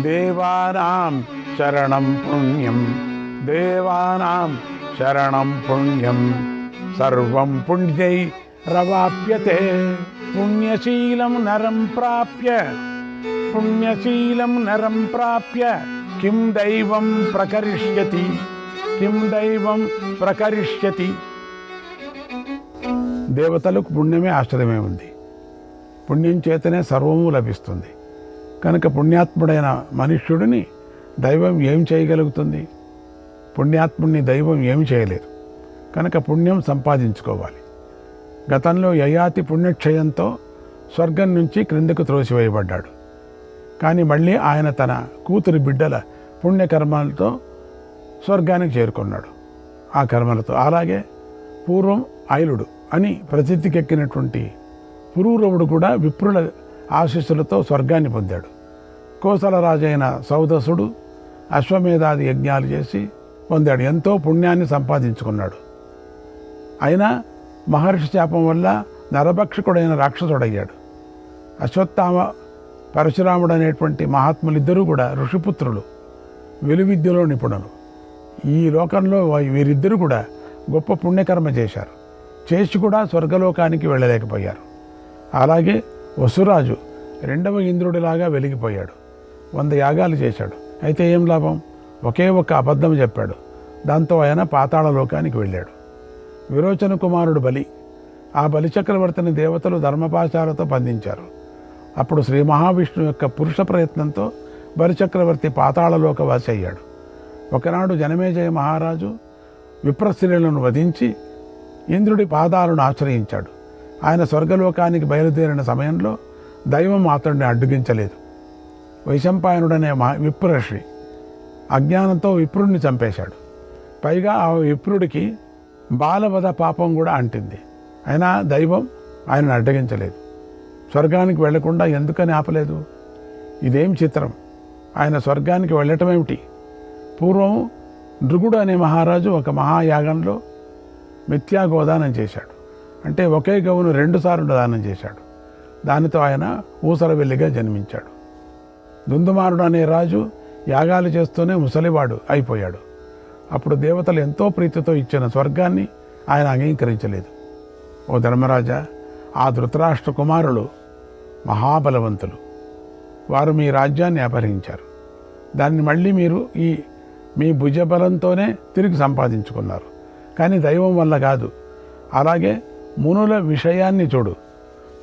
దేవానాం శరణం పుణ్యం, దేవానాం శరణం పుణ్యం, సర్వం పుణ్యైరవాప్యతే. పుణ్యశీలం నరం ప్రాప్య, పుణ్యశీలం నరం ప్రాప్య కిం దైవం ప్రకరిష్యతి, కిం దైవం ప్రకరిష్యతి. దేవతలకు పుణ్యమే ఆశ్రయమే ఉంది. పుణ్యం చేతనే సర్వము లభిస్తుంది. కనుక పుణ్యాత్ముడైన మనుష్యుడిని దైవం ఏం చేయగలుగుతుంది? పుణ్యాత్ముడిని దైవం ఏం చేయలేదు. కనుక పుణ్యం సంపాదించుకోవాలి. గతంలో యయాతి పుణ్యక్షయంతో స్వర్గం నుంచి క్రిందకు త్రోసివేయబడ్డాడు. కానీ మళ్ళీ ఆయన తన కూతురి బిడ్డల పుణ్యకర్మలతో స్వర్గానికి చేరుకున్నాడు. ఆ కర్మలతో అలాగే పూర్వం ఐలుడు అని ప్రసిద్ధికెక్కినటువంటి పురూరవుడు కూడా విప్రుల ఆశీస్సులతో స్వర్గాన్ని పొందాడు. కోసల రాజైన సౌదసుడు అశ్వమేధాది యజ్ఞాలు చేసి పొందాడు. ఎంతో పుణ్యాన్ని సంపాదించుకున్నాడు. అయినా మహర్షి శాపం వల్ల నరభక్షకుడైన రాక్షసుడయ్యాడు. అశ్వత్థామ పరశురాముడు అనేటువంటి మహాత్ములిద్దరూ కూడా ఋషిపుత్రులు, వెలువిద్యలో నిపుణులు. ఈ లోకంలో వీరిద్దరూ కూడా గొప్ప పుణ్యకర్మ చేశారు. చేసి కూడా స్వర్గలోకానికి వెళ్ళలేకపోయారు. అలాగే వసురాజు రెండవ ఇంద్రుడిలాగా వెలిగిపోయాడు. 100 యాగాలు చేశాడు. అయితే ఏం లాభం? ఒకే ఒక్క అబద్ధం చెప్పాడు. దాంతో ఆయన పాతాళ లోకానికి వెళ్ళాడు. విరోచన కుమారుడు బలి. ఆ బలిచక్రవర్తిని దేవతలు ధర్మపాశాలతో బంధించారు. అప్పుడు శ్రీ మహావిష్ణువు యొక్క పురుష ప్రయత్నంతో బలిచక్రవర్తి పాతాళలోక వాసి అయ్యాడు. ఒకనాడు జనమేజయ మహారాజు విప్రస్త్రీలను వధించి ఇంద్రుడి పాదాలను ఆశ్రయించాడు. ఆయన స్వర్గలోకానికి బయలుదేరిన సమయంలో దైవం అతడిని అడ్డుగించలేదు. వైశంపాయనుడనే విప్రర్షి అజ్ఞానంతో విప్రుడిని చంపేశాడు. పైగా ఆ విప్రుడికి బాలవధ పాపం కూడా అంటింది. అయినా దైవం ఆయనను అడ్డగించలేదు. స్వర్గానికి వెళ్లకుండా ఎందుకని ఆపలేదు? ఇదేం చిత్రం! ఆయన స్వర్గానికి వెళ్ళటం ఏమిటి? పూర్వం నృగుడు అనే మహారాజు ఒక మహాయాగంలో మిథ్యాగోదానం చేశాడు. అంటే ఒకే గవును 2 సార్లు దానం చేశాడు. దానితో ఆయన ఊసరవెల్లిగా జన్మించాడు. దుందుమారుడు అనే రాజు యాగాలు చేస్తూనే ముసలివాడు అయిపోయాడు. అప్పుడు దేవతలు ఎంతో ప్రీతితో ఇచ్చిన స్వర్గాన్ని ఆయన అంగీకరించలేదు. ఓ ధర్మరాజా, ఆ ధృతరాష్ట్ర కుమారులు మహాబలవంతులు. వారు మీ రాజ్యాన్ని అపహరించారు. దాన్ని మళ్ళీ మీరు మీ భుజబలంతోనే తిరిగి సంపాదించుకున్నారు. కానీ దైవం వల్ల కాదు. అలాగే మునుల విషయాన్ని చూడు.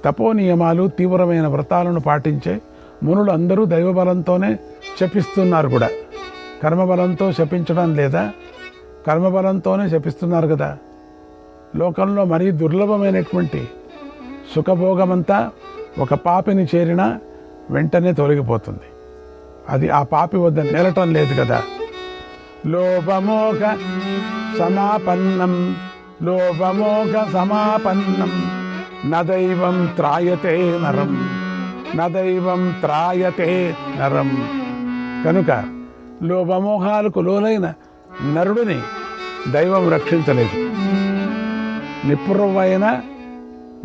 తపోనియమాలు, తీవ్రమైన వ్రతాలను పాటించే మునులు అందరూ దైవబలంతోనే శపిస్తున్నారు కూడా. కర్మబలంతో శపించడం లేదా? కర్మబలంతోనే శపిస్తున్నారు కదా. లోకంలో మరీ దుర్లభమైనటువంటి సుఖభోగమంతా ఒక పాపిని చేరినా వెంటనే తొలగిపోతుంది. అది ఆ పాపి వద్ద నిలటం లేదు కదా. లోభమోఘ సమాపన్నం, లోభమోఘ సమాపన్నం నదైవం త్రాయతే నరం, నదైవం త్రాయతే నరం. కనుక లోభమోహాలకు లోలైన నరుడిని దైవం రక్షించలేదు. నిపుణమైన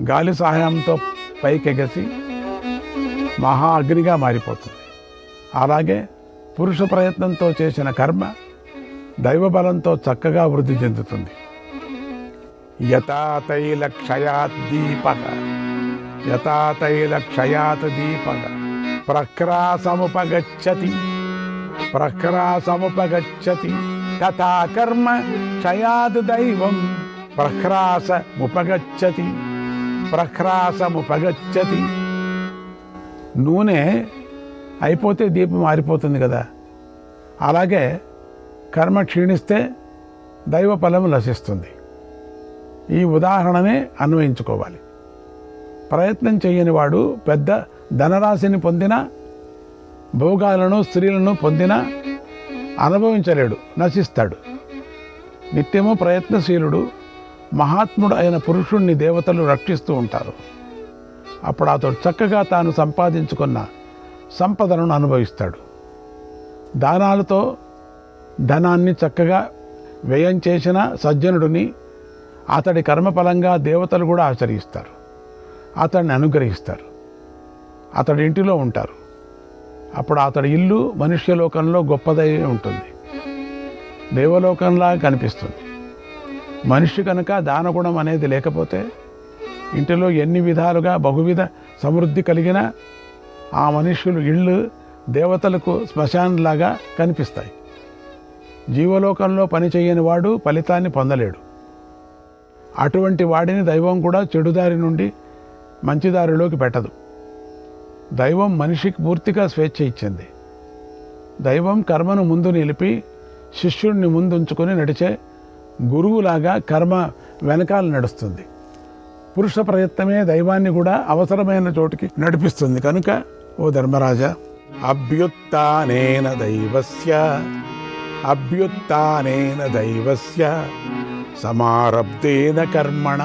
గాలి సహాయంతో పైకెగసి మహా అగ్నిగా మారిపోతుంది. అలాగే పురుష ప్రయత్నంతో చేసిన కర్మ దైవబలంతో చక్కగా వృద్ధి చెందుతుంది. యథా తైల క్షయాత్ దీపః, యథా తైల క్షయాత్ దీపః ప్రక్రాసముపగచ్చతి, ప్రక్రాసముపగచ్చతి తథా కర్మ క్షయాద్ దైవం ప్రక్రాసముపగచ్చతి, ప్రక్రాసముపగచ్చతి. నూనె అయిపోతే దీపం ఆరిపోతుంది కదా. అలాగే కర్మ క్షీణిస్తే దైవ ఫలం నశిస్తుంది. ఈ ఉదాహరణనే అన్వయించుకోవాలి. ప్రయత్నం చేయని వాడు పెద్ద ధనరాశిని పొందినా, భోగాలను స్త్రీలను పొందినా అనుభవించలేడు, నశిస్తాడు. నిత్యము ప్రయత్నశీలుడు మహాత్ముడు అయిన పురుషుణ్ణి దేవతలు రక్షిస్తూ ఉంటారు. అప్పుడు అతడు చక్కగా తాను సంపాదించుకున్న సంపదలను అనుభవిస్తాడు. దానాలతో ధనాన్ని చక్కగా వ్యయం చేసిన సజ్జనుడిని అతడి కర్మఫలంగా దేవతలు కూడా ఆచరిస్తారు, అతడిని అనుగ్రహిస్తారు, అతడి ఇంటిలో ఉంటారు. అప్పుడు అతడి ఇల్లు మనుష్యలోకంలో గొప్పదై ఉంటుంది, దేవలోకంలా కనిపిస్తుంది. మనిషి కనుక దానగుణం అనేది లేకపోతే ఇంటిలో ఎన్ని విధాలుగా బహువిధ సమృద్ధి కలిగిన ఆ మనుష్యులు ఇళ్ళు దేవతలకు శ్మశానంలాగా కనిపిస్తాయి. జీవలోకంలో పని చేయని వాడు ఫలితాన్ని పొందలేడు. అటువంటి వాడిని దైవం కూడా చెడుదారి నుండి మంచిదారిలోకి పెట్టదు. దైవం మనిషికి పూర్తిగా స్వేచ్ఛ ఇచ్చింది. దైవం కర్మను ముందు నిలిపి శిష్యుడిని ముందుంచుకొని నడిచే గురువులాగా కర్మ వెనకాల నడుస్తుంది. పురుష ప్రయత్నమే దైవాన్ని కూడా అవసరమైన చోటికి నడిపిస్తుంది. కనుక ఓ ధర్మరాజా, అభ్యుత్థానేన దైవస్య సమారబ్ధేన కర్మణ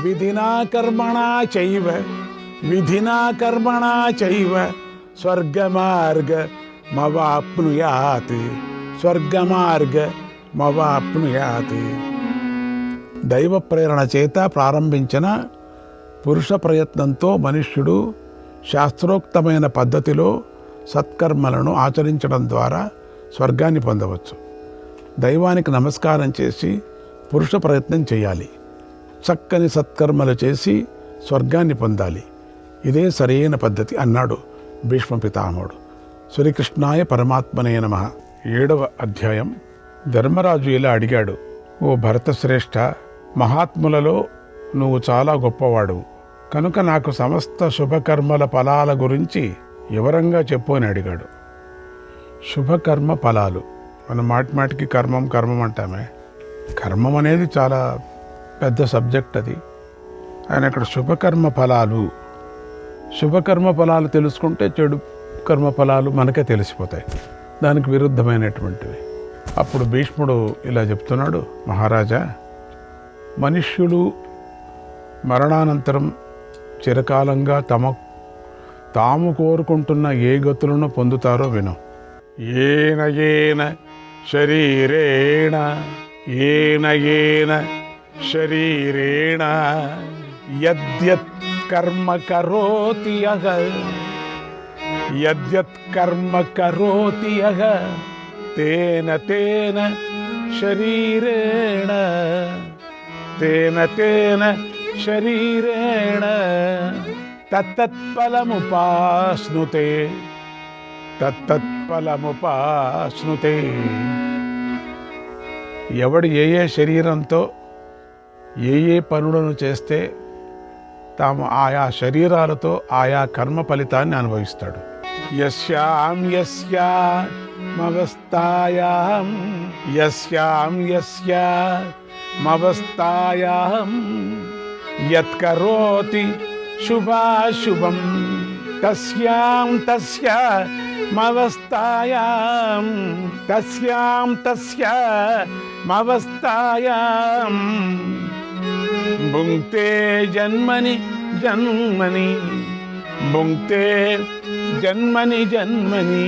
విధినా కర్మణా చైవ స్వర్గమార్గమవాప్నుయాత్. దైవ ప్రేరణ చేత ప్రారంభించిన పురుష ప్రయత్నంతో మనుష్యుడు శాస్త్రోక్తమైన పద్ధతిలో సత్కర్మలను ఆచరించడం ద్వారా స్వర్గాన్ని పొందవచ్చు. దైవానికి నమస్కారం చేసి పురుష ప్రయత్నం చేయాలి. చక్కని సత్కర్మలు చేసి స్వర్గాన్ని పొందాలి. ఇదే సరైన పద్ధతి అన్నాడు భీష్మ పితామహుడు. శ్రీకృష్ణాయ పరమాత్మనే నమః. 7వ అధ్యాయం. ధర్మరాజు ఇలా అడిగాడు, ఓ భరతశ్రేష్ఠ, మహాత్ములలో నువ్వు చాలా గొప్పవాడు కనుక నాకు సమస్త శుభకర్మల ఫలాల గురించి వివరంగా చెప్పు అని అడిగాడు. శుభకర్మ ఫలాలు, మనం మాటిమాటికి కర్మం అంటామే. కర్మం అనేది చాలా పెద్ద సబ్జెక్ట్. అది ఆయన ఇక్కడ శుభకర్మ ఫలాలు తెలుసుకుంటే చెడు కర్మ ఫలాలు మనకే తెలిసిపోతాయి, దానికి విరుద్ధమైనటువంటివి. అప్పుడు భీష్ముడు ఇలా చెప్తున్నాడు, మహారాజా, మనుష్యులు మరణానంతరం చిరకాలంగా తాము కోరుకుంటున్న ఏ గతులను పొందుతారో విను. ఏన శరీరేణ యద్యత్ కర్మ కరోతి యః తేన శరీరేణ తత్తత్ఫలముపాశ్నుతే. ఎవడు ఏ శరీరంతో ఏ పనులను చేస్తే తాము ఆయా శరీరాలతో ఆయా కర్మ ఫలితాన్ని అనుభవిస్తాడు. యస్యాం యత్కరోతి శుభాశుభం తస్యామవస్థాయాం భుంక్తే జన్మని జన్మని.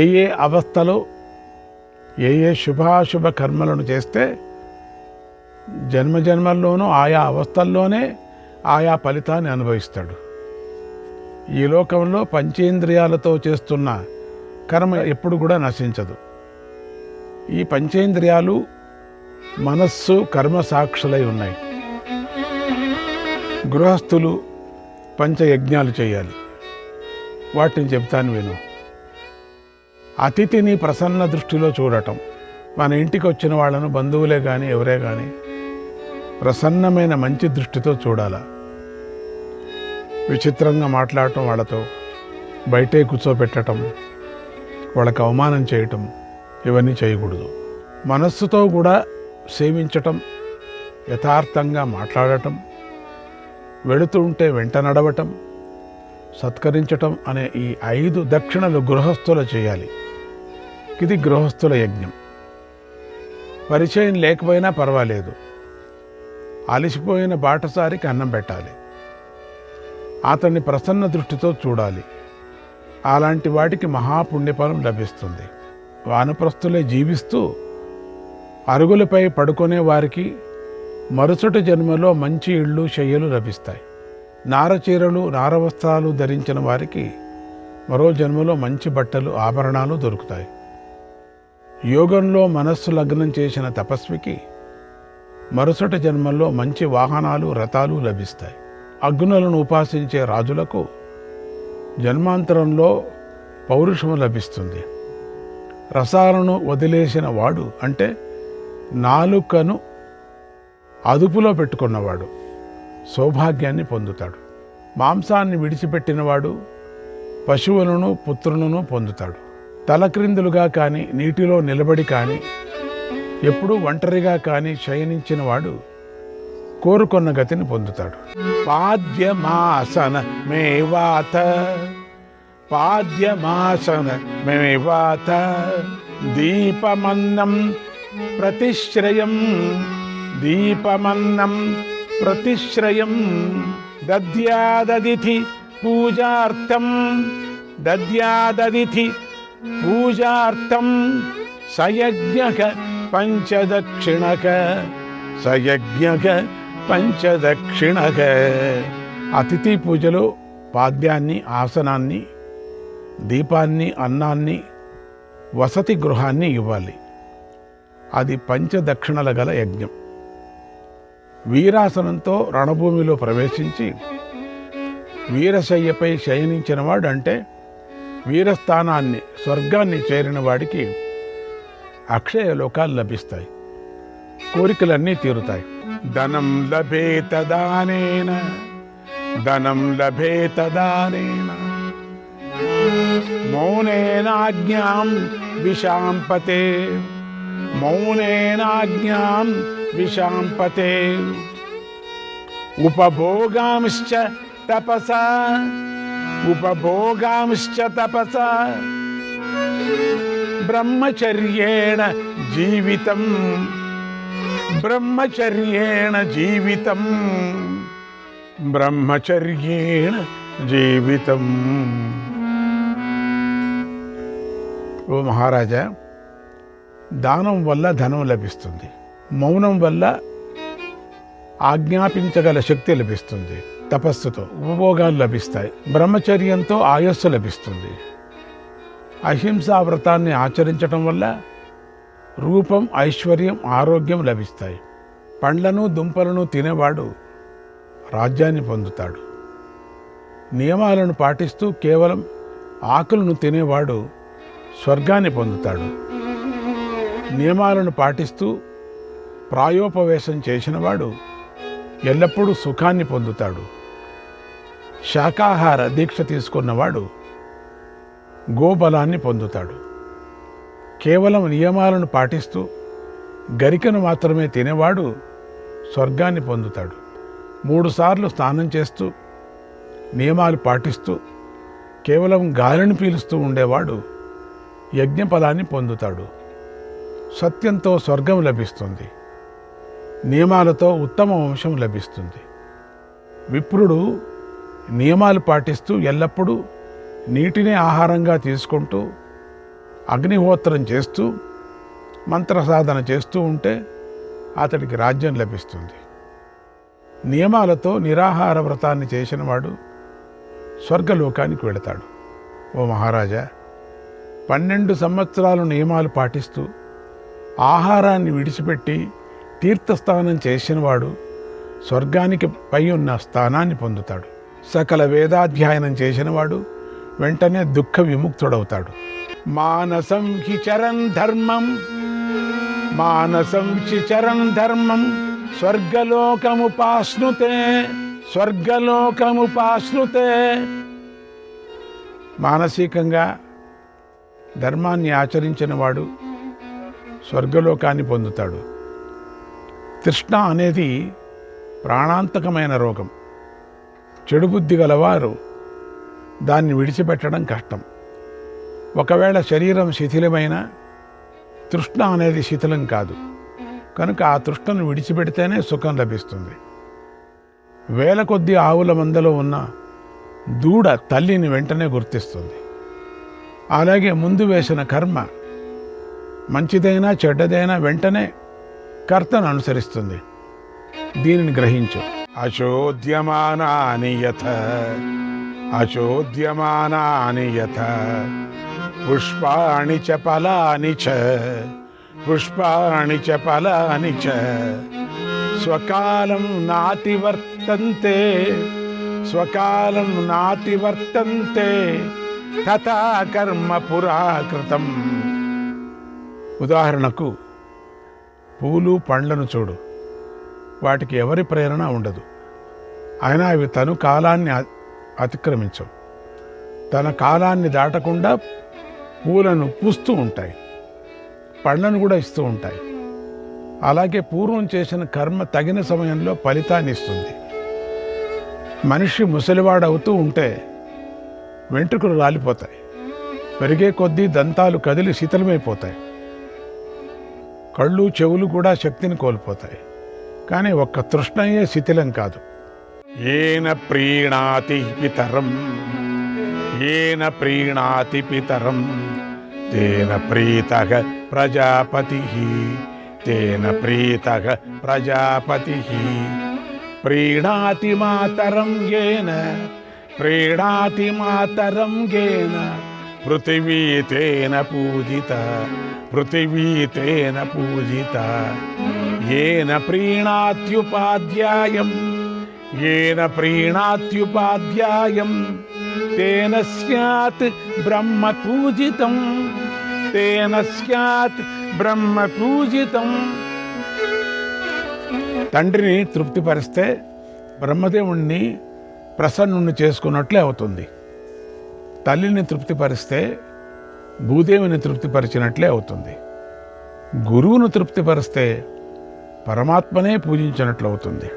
ఏ అవస్థలో ఏ శుభాశుభ కర్మలను చేస్తే జన్మల్లోనూ ఆయా అవస్థల్లోనే ఆయా ఫలితాన్ని అనుభవిస్తాడు. ఈ లోకంలో పంచేంద్రియాలతో చేస్తున్న కర్మ ఎప్పుడు కూడా నశించదు. ఈ పంచేంద్రియాలు మనస్సు కర్మ సాక్షులై ఉన్నాయి. గృహస్థులు పంచయజ్ఞాలు చేయాలి. వాటిని చెప్తాను విను. అతిథిని ప్రసన్న దృష్టిలో చూడటం, మన ఇంటికి వచ్చిన వాళ్ళను బంధువులే కానీ ఎవరే కానీ ప్రసన్నమైన మంచి దృష్టితో చూడాల. విచిత్రంగా మాట్లాడటం, వాళ్ళతో బయటే కూర్చోబెట్టడం, వాళ్ళకి అవమానం చేయటం, ఇవన్నీ చేయకూడదు. మనస్సుతో కూడా సేవించటం, యథార్థంగా మాట్లాడటం, వెళుతూ ఉంటే వెంట నడవటం, సత్కరించటం అనే ఈ 5 దక్షిణలు గృహస్థులు చేయాలి. ఇది గృహస్థుల యజ్ఞం. పరిచయం లేకపోయినా పర్వాలేదు, అలసిపోయిన బాటసారికి అన్నం పెట్టాలి, అతన్ని ప్రసన్న దృష్టితో చూడాలి. అలాంటి వాటికి మహాపుణ్యఫలం లభిస్తుంది. వానప్రస్థులే జీవిస్తూ అరుగులపై పడుకునే వారికి మరుసటి జన్మలో మంచి ఇళ్ళు శయ్యలు లభిస్తాయి. నారచీరలు నారవస్త్రాలు ధరించిన వారికి మరో జన్మలో మంచి బట్టలు ఆభరణాలు దొరుకుతాయి. యోగంలో మనస్సు లగ్నం చేసిన తపస్వికి మరుసటి జన్మల్లో మంచి వాహనాలు రథాలు లభిస్తాయి. అగ్నులను ఉపాసించే రాజులకు జన్మాంతరంలో పౌరుషము లభిస్తుంది. రసాలను వదిలేసిన వాడు అంటే నాలుకను అదుపులో పెట్టుకున్నవాడు సౌభాగ్యాన్ని పొందుతాడు. మాంసాన్ని విడిచిపెట్టినవాడు పశువులను పుత్రులను పొందుతాడు. తలక్రిందులుగా కానీ నీటిలో నిలబడి కానీ ఎప్పుడూ ఒంటరిగా కానీ శయనించిన వాడు కోరుకున్న గతిని పొందుతాడు. పాద్యమాసన మేవాత పాద్యమాసన మేవాత దీపమన్నం ప్రతిశ్రయం దీపమన్నం ప్రతిశ్రయం దద్యాదదితి పూజార్థం దద్యాదదితి పూజార్థం సయజ్ఞక పంచదక్షిణక సయజ్ఞక పంచదక్షిణక. అతిథి పూజలో పాద్యాన్ని ఆసనాన్ని దీపాన్ని అన్నాన్ని వసతి గృహాన్ని ఇవ్వాలి. అది పంచదక్షిణల గల యజ్ఞం. వీరాసనంతో రణభూమిలో ప్రవేశించి వీరశయ్యపై శయనించిన వాడు అంటే వీరస్థానాన్ని స్వర్గాన్ని చేరిన వాడికి అక్షయ లోకాలు లభిస్తాయి. కోరికలన్నీ తీరుతాయి. ధనం లభేత దానేన ధనం లభేత దానేన మౌనేనాజ్ఞాం విశాంపతే మౌనేనాజ్ఞాం విశాంపతే ఉపభోగాంశ్చ తపసా ఉపభోగాంశ్చ తపసా బ్రహ్మచర్యేణ జీవితం బ్రహ్మచర్యేణ జీవితం బ్రహ్మచర్యేణ జీవితం. ఓ మహారాజా, దానం వల్ల ధనం లభిస్తుంది. మౌనం వల్ల ఆజ్ఞాపించగల శక్తి లభిస్తుంది. తపస్సుతో ఉపభోగాలు లభిస్తాయి. బ్రహ్మచర్యంతో ఆయస్సు లభిస్తుంది. అహింసా వ్రతాన్ని ఆచరించటం వల్ల రూపం, ఐశ్వర్యం, ఆరోగ్యం లభిస్తాయి. పండ్లను దుంపలను తినేవాడు రాజ్యాన్ని పొందుతాడు. నియమాలను పాటిస్తూ కేవలం ఆకులను తినేవాడు స్వర్గాన్ని పొందుతాడు. నియమాలను పాటిస్తూ ప్రాయోపవేశం చేసినవాడు ఎల్లప్పుడూ సుఖాన్ని పొందుతాడు. శాకాహార దీక్ష తీసుకున్నవాడు గోబలాన్ని పొందుతాడు. కేవలం నియమాలను పాటిస్తూ గరికను మాత్రమే తినేవాడు స్వర్గాన్ని పొందుతాడు. 3 సార్లు స్నానం చేస్తూ నియమాలు పాటిస్తూ కేవలం గాలిని పీలుస్తూ ఉండేవాడు యజ్ఞఫలాన్ని పొందుతాడు. సత్యంతో స్వర్గం లభిస్తుంది. నియమాలతో ఉత్తమ వంశం లభిస్తుంది. విప్రుడు నియమాలు పాటిస్తూ ఎల్లప్పుడూ నీటిని ఆహారంగా తీసుకుంటూ అగ్నిహోత్రం చేస్తూ మంత్ర సాధన చేస్తూ ఉంటే అతడికి రాజ్యం లభిస్తుంది. నియమాలతో నిరాహార వ్రతాన్ని చేసినవాడు స్వర్గలోకానికి వెళతాడు. ఓ మహారాజా, 12 సంవత్సరాలు నియమాలు పాటిస్తూ ఆహారాన్ని విడిచిపెట్టి తీర్థస్నానం చేసినవాడు స్వర్గానికి పై ఉన్న స్థానాన్ని పొందుతాడు. సకల వేదాధ్యయనం చేసినవాడు వెంటనే దుఃఖ విముక్తుడవుతాడు. మానసం హి చరన్ ధర్మం మానసం హి చరన్ ధర్మం స్వర్గలోకముపాశ్నుతే స్వర్గలోకముపాశ్నుతే. మానసికంగా ధర్మాన్ని ఆచరించిన వాడు స్వర్గలోకాన్ని పొందుతాడు. తృష్ణ అనేది ప్రాణాంతకమైన రోగం. చెడు బుద్ధి గలవారు దాన్ని విడిచిపెట్టడం కష్టం. ఒకవేళ శరీరం శిథిలమైన తృష్ణ అనేది శిథిలం కాదు కనుక ఆ తృష్ణను విడిచిపెడితేనే సుఖం లభిస్తుంది. వేల కొద్ది ఆవుల మందలో ఉన్న దూడ తల్లిని వెంటనే గుర్తిస్తుంది. అలాగే ముందు వేసిన కర్మ మంచిదైనా చెడ్డదైనా వెంటనే కర్తను అనుసరిస్తుంది. దీనిని గ్రహించు. అచోద్యమానాని యథ పుష్పాణి చ ఫలాని చ స్వకాలం నాతివర్తంతే తథా కర్మ పురాకృతం. ఉదాహరణకు పూలు పండ్లను చూడు. వాటికి ఎవరి ప్రేరణ ఉండదు. అయినా అవి తను కాలాన్ని అతిక్రమించవు. తన కాలాన్ని దాటకుండా పూలను పూస్తూ ఉంటాయి, పండ్లను కూడా ఇస్తూ ఉంటాయి. అలాగే పూర్వం చేసిన కర్మ తగిన సమయంలో ఫలితాన్ని ఇస్తుంది. మనిషి ముసలివాడవుతూ ఉంటే వెంట్రుకలు రాలిపోతాయి, పెరిగే కొద్దీ దంతాలు కదిలి శిథిలమైపోతాయి, కళ్ళు చెవులు కూడా శక్తిని కోల్పోతాయి. కానీ ఒక్క తృష్ణయే శిథిలం కాదు. ఏన ప్రీణాతి పితరం తేన ప్రీతః ప్రజాపతిః ప్రీణాతి మాతరం యేన పృథివీ తేన పూజిత येन प्रीणात्युपाध्यायं तेन स्यात् బ్రహ్మ పూజితం. తండ్రిని తృప్తిపరిస్తే బ్రహ్మదేవుణ్ణి ప్రసన్నుణ్ణి చేసుకున్నట్లే అవుతుంది. తల్లిని తృప్తిపరిస్తే భూదేవిని తృప్తిపరిచినట్లే అవుతుంది. గురువును తృప్తిపరిస్తే పరమాత్మనే పూజించినట్లు అవుతుంది.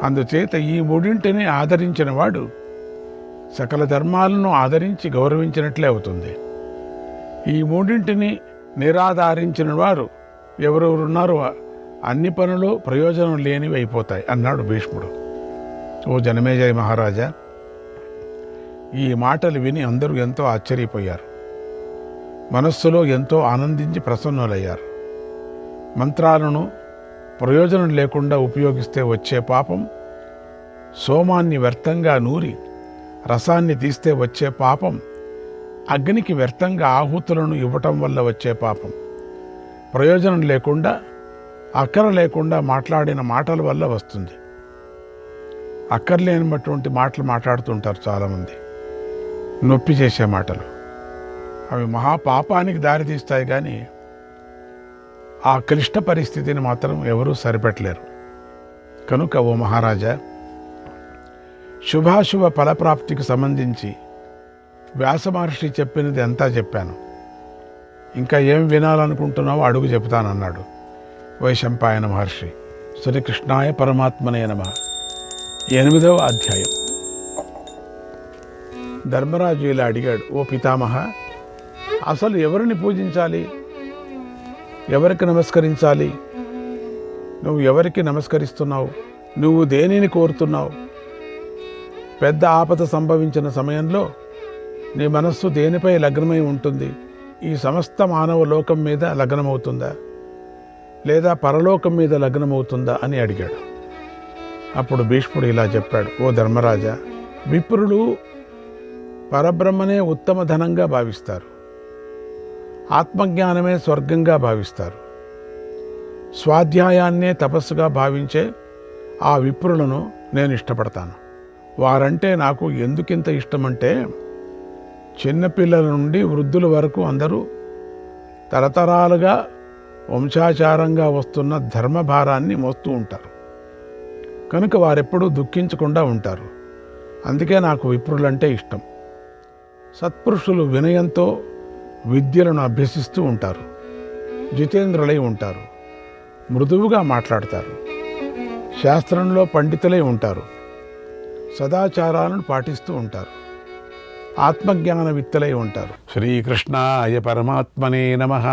అందుచేత ఈ మూడింటిని ఆదరించిన వాడు సకల ధర్మాలను ఆదరించి గౌరవించినట్లే అవుతుంది. ఈ మూడింటిని నిరాధారించిన వారు ఎవరెవరున్నారో అన్ని పనులు ప్రయోజనం లేనివి అయిపోతాయి అన్నాడు భీష్ముడు. ఓ జనమేజయ మహారాజా, ఈ మాటలు విని అందరూ ఎంతో ఆశ్చర్యపోయారు. మనస్సులో ఎంతో ఆనందించి ప్రసన్నులయ్యారు. మంత్రాలను ప్రయోజనం లేకుండా ఉపయోగిస్తే వచ్చే పాపం, సోమాన్ని వ్యర్థంగా నూరి రసాన్ని తీస్తే వచ్చే పాపం, అగ్నికి వ్యర్థంగా ఆహుతులను ఇవ్వటం వల్ల వచ్చే పాపం, ప్రయోజనం లేకుండా అక్కర లేకుండా మాట్లాడిన మాటల వల్ల వస్తుంది. అక్కర్లేనటువంటి మాటలు మాట్లాడుతుంటారు చాలామంది, నొప్పి చేసే మాటలు. అవి మహాపాపానికి దారితీస్తాయి, కానీ ఆ క్లిష్ట పరిస్థితిని మాత్రం ఎవరూ సరిపెట్టలేరు. కనుక ఓ మహారాజా, శుభాశుభ ఫలప్రాప్తికి సంబంధించి వ్యాస మహర్షి చెప్పినది అంతా చెప్పాను. ఇంకా ఏం వినాలనుకుంటున్నావో అడుగు చెప్తానన్నాడు వైశంపాయన మహర్షి. శ్రీకృష్ణాయ పరమాత్మనే నమః. 8వ అధ్యాయం. ధర్మరాజు ఇలా అడిగాడు, ఓ పితామహ, అసలు ఎవరిని పూజించాలి, ఎవరికి నమస్కరించాలి? నువ్వు ఎవరికి నమస్కరిస్తున్నావు? నువ్వు దేనిని కోరుతున్నావు? పెద్ద ఆపద సంభవించిన సమయంలో నీ మనస్సు దేనిపై లగ్నమై ఉంటుంది? ఈ సమస్త మానవ లోకం మీద లగ్నమవుతుందా, లేదా పరలోకం మీద లగ్నమవుతుందా అని అడిగాడు. అప్పుడు భీష్ముడు ఇలా చెప్పాడు, ఓ ధర్మరాజా, విప్రులు పరబ్రహ్మనే ఉత్తమ ధనంగా భావిస్తారు, ఆత్మజ్ఞానమే స్వర్గంగా భావిస్తారు. స్వాధ్యాయాన్నే తపస్సుగా భావించే ఆ విప్రులను నేను ఇష్టపడతాను. వారంటే నాకు ఎందుకింత ఇష్టమంటే, చిన్నపిల్లల నుండి వృద్ధుల వరకు అందరూ తరతరాలుగా వంశాచారంగా వస్తున్న ధర్మభారాన్ని మోస్తూ ఉంటారు. కనుక వారెప్పుడూ దుఃఖించకుండా ఉంటారు. అందుకే నాకు విప్రులంటే ఇష్టం. సత్పురుషులు వినయంతో విద్యలను అభ్యసిస్తూ ఉంటారు, జితేంద్రులై ఉంటారు, మృదువుగా మాట్లాడతారు, శాస్త్రంలో పండితులై ఉంటారు, సదాచారాలను పాటిస్తూ ఉంటారు, ఆత్మజ్ఞాన విత్తులై ఉంటారు. శ్రీకృష్ణాయ పరమాత్మనే నమః.